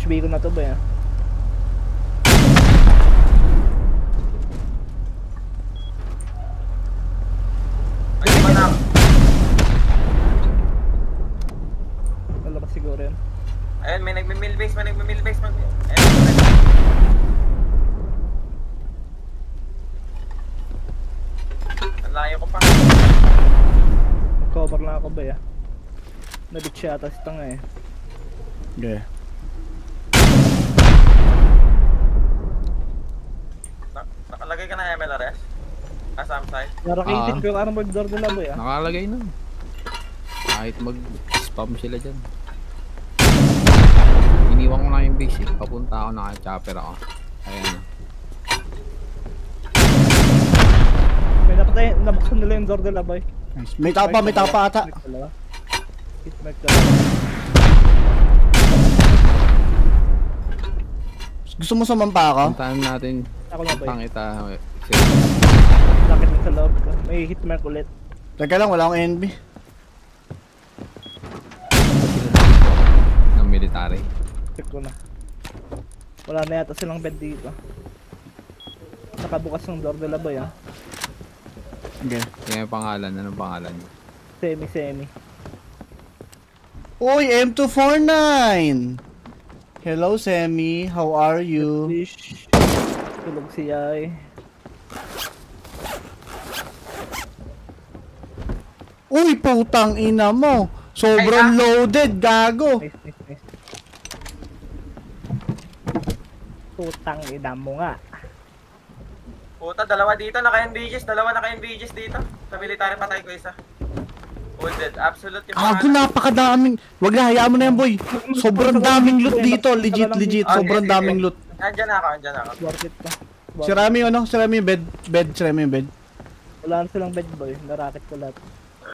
HB ko na to ba yan? Ay, iba na. Lalabas siguro yan. Ayun, may nagme-mill base. Ayun, ang layo ko pa. Cover lang ako ba ya? Nabit siya ata si tanga eh. Okay. Nakalagay ka na MLRS? Asam side? Narakitin ko yung armored door nila ba ya? Nakalagay na. Kahit mag-spam sila dyan. Iniwan ko na yung base eh. Papunta ako, naka-chopper ako. Ayan na. May napatay, nabuksan nila yung door nila ba? Nice. May tapa ata. Hitmark dalawa. Gusto mo sumampa ako? Puntahan natin. Ako na ba yun? Pangita. Lakit sa loob ko. May hitmark ulit. Teka lang, wala akong NB. Ng military. Check ko na. Wala na yata silang bed dito. Nakabukas ng door nila ba yan? Okay. Kaya yung pangalan. Anong pangalan niyo? Semi. Uy, M249! Hello, Semi. How are you? Fish. Tulog si Yay. Uy, putang ina mo! Sobrang loaded, gago! Nice. Putang ina mo nga. Puta, dalawa dito. Dalawa naka-NVGs dito. Sa military patay ko isa. Wounded. Absolute yung Gago, napakadaming. Wag na, hayaan mo na yan, boy. Sobrang daming loot dito. Legit. Sobrang daming loot. Andyan ako. Worth it pa. Si Rami yung bed. Si Rami yung bed. Wala na silang bed boy. Narakit ko lahat.